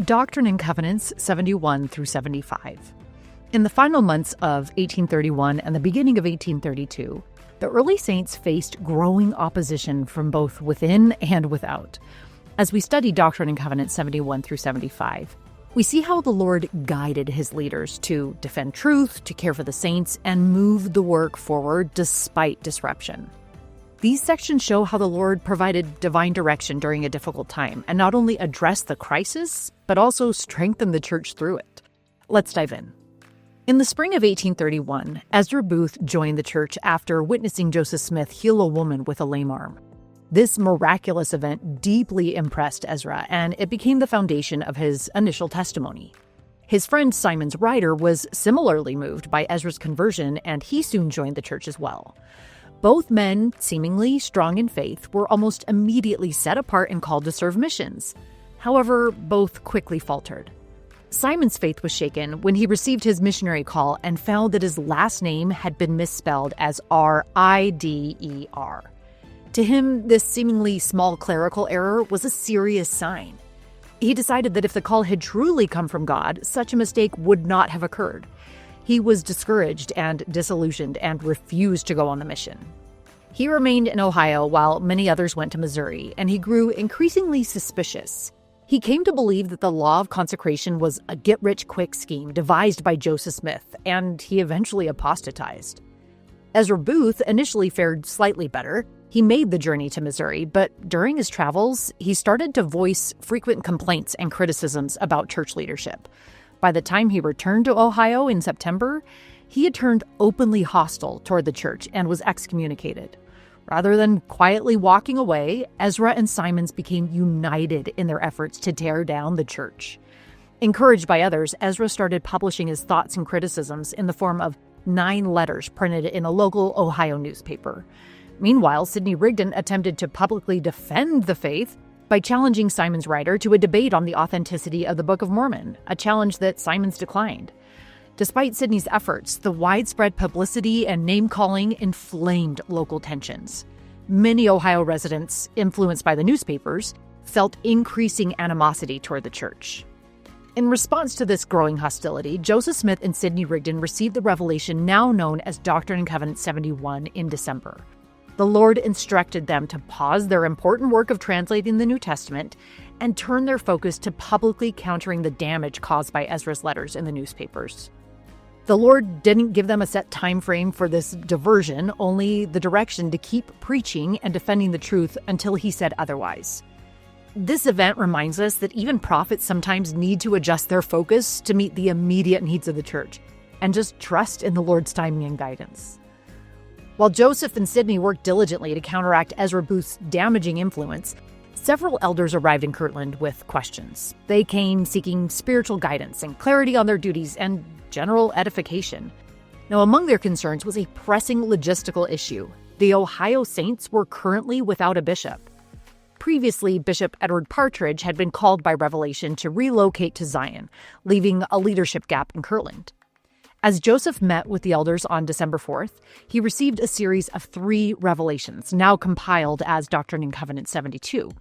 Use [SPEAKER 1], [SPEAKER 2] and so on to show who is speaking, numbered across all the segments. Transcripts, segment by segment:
[SPEAKER 1] Doctrine and Covenants 71 through 75. In the final months of 1831 and the beginning of 1832, the early saints faced growing opposition from both within and without. As we study Doctrine and Covenants 71 through 75, we see how the Lord guided his leaders to defend truth, to care for the saints, and move the work forward despite disruption. These sections show how the Lord provided divine direction during a difficult time and not only addressed the crisis, but also strengthened the church through it. Let's dive in. In the spring of 1831, Ezra Booth joined the church after witnessing Joseph Smith heal a woman with a lame arm. This miraculous event deeply impressed Ezra, and it became the foundation of his initial testimony. His friend Simon's Ryder was similarly moved by Ezra's conversion, and he soon joined the church as well. Both men, seemingly strong in faith, were almost immediately set apart and called to serve missions. However, both quickly faltered. Simon's faith was shaken when he received his missionary call and found that his last name had been misspelled as R-I-D-E-R. To him, this seemingly small clerical error was a serious sign. He decided that if the call had truly come from God, such a mistake would not have occurred. He was discouraged and disillusioned and refused to go on the mission. He remained in Ohio while many others went to Missouri, and he grew increasingly suspicious. He came to believe that the law of consecration was a get-rich-quick scheme devised by Joseph Smith, and he eventually apostatized. Ezra Booth initially fared slightly better. He made the journey to Missouri, but during his travels, he started to voice frequent complaints and criticisms about church leadership. By the time he returned to Ohio in September, he had turned openly hostile toward the church and was excommunicated. Rather than quietly walking away, Ezra and Simons became united in their efforts to tear down the church. Encouraged by others, Ezra started publishing his thoughts and criticisms in the form of 9 letters printed in a local Ohio newspaper. Meanwhile, Sidney Rigdon attempted to publicly defend the faith by challenging Simon's Ryder to a debate on the authenticity of the Book of Mormon, a challenge that Simons declined. Despite Sidney's efforts, the widespread publicity and name-calling inflamed local tensions. Many Ohio residents, influenced by the newspapers, felt increasing animosity toward the church. In response to this growing hostility, Joseph Smith and Sidney Rigdon received the revelation now known as Doctrine and Covenants 71 in December. The Lord instructed them to pause their important work of translating the New Testament and turn their focus to publicly countering the damage caused by Ezra's letters in the newspapers. The Lord didn't give them a set time frame for this diversion, only the direction to keep preaching and defending the truth until he said otherwise. This event reminds us that even prophets sometimes need to adjust their focus to meet the immediate needs of the church and just trust in the Lord's timing and guidance. While Joseph and Sidney worked diligently to counteract Ezra Booth's damaging influence, several elders arrived in Kirtland with questions. They came seeking spiritual guidance and clarity on their duties and general edification. Now, among their concerns was a pressing logistical issue. The Ohio Saints were currently without a bishop. Previously, Bishop Edward Partridge had been called by Revelation to relocate to Zion, leaving a leadership gap in Kirtland. As Joseph met with the elders on December 4th, he received a series of 3 revelations, now compiled as Doctrine and Covenants 72.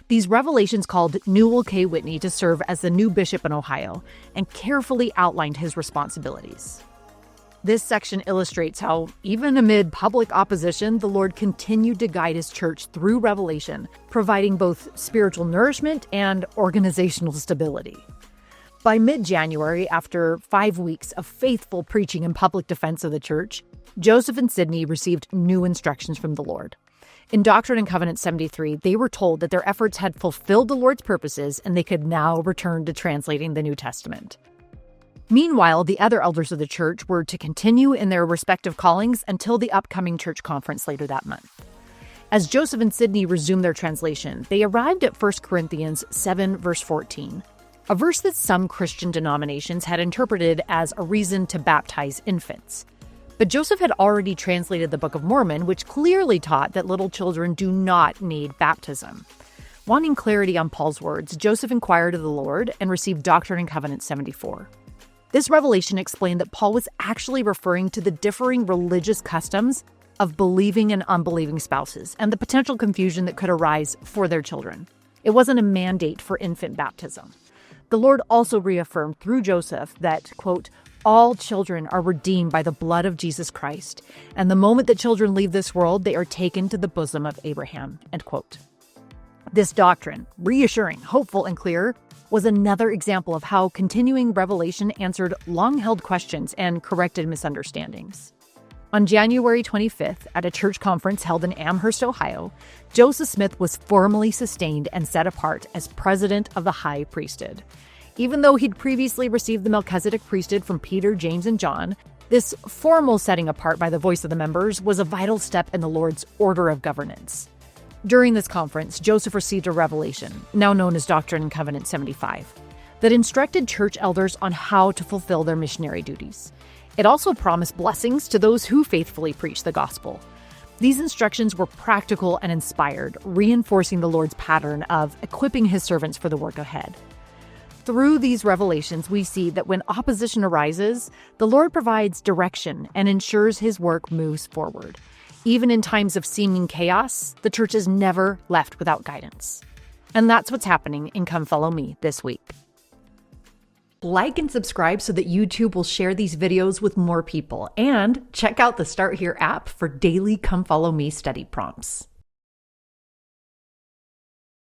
[SPEAKER 1] These revelations called Newell K. Whitney to serve as the new bishop in Ohio and carefully outlined his responsibilities. This section illustrates how, even amid public opposition, the Lord continued to guide his church through revelation, providing both spiritual nourishment and organizational stability. By mid-January, after 5 weeks of faithful preaching and public defense of the church, Joseph and Sidney received new instructions from the Lord. In Doctrine and Covenants 73, they were told that their efforts had fulfilled the Lord's purposes and they could now return to translating the New Testament. Meanwhile, the other elders of the church were to continue in their respective callings until the upcoming church conference later that month. As Joseph and Sidney resumed their translation, they arrived at 1 Corinthians 7, verse 14, a verse that some Christian denominations had interpreted as a reason to baptize infants. But Joseph had already translated the Book of Mormon, which clearly taught that little children do not need baptism. Wanting clarity on Paul's words, Joseph inquired of the Lord and received Doctrine and Covenants 74. This revelation explained that Paul was actually referring to the differing religious customs of believing and unbelieving spouses and the potential confusion that could arise for their children. It wasn't a mandate for infant baptism. The Lord also reaffirmed through Joseph that, quote, all children are redeemed by the blood of Jesus Christ, and the moment that children leave this world, they are taken to the bosom of Abraham, end quote. This doctrine, reassuring, hopeful, and clear, was another example of how continuing revelation answered long-held questions and corrected misunderstandings. On January 25th, at a church conference held in Amherst, Ohio, Joseph Smith was formally sustained and set apart as president of the high priesthood. Even though he'd previously received the Melchizedek priesthood from Peter, James, and John, this formal setting apart by the voice of the members was a vital step in the Lord's order of governance. During this conference, Joseph received a revelation, now known as Doctrine and Covenant 75, that instructed church elders on how to fulfill their missionary duties. It also promised blessings to those who faithfully preach the gospel. These instructions were practical and inspired, reinforcing the Lord's pattern of equipping his servants for the work ahead. Through these revelations, we see that when opposition arises, the Lord provides direction and ensures his work moves forward. Even in times of seeming chaos, the church is never left without guidance. And that's what's happening in Come Follow Me this week. Like and subscribe so that YouTube will share these videos with more people. And check out the Start Here app for daily Come Follow Me study prompts.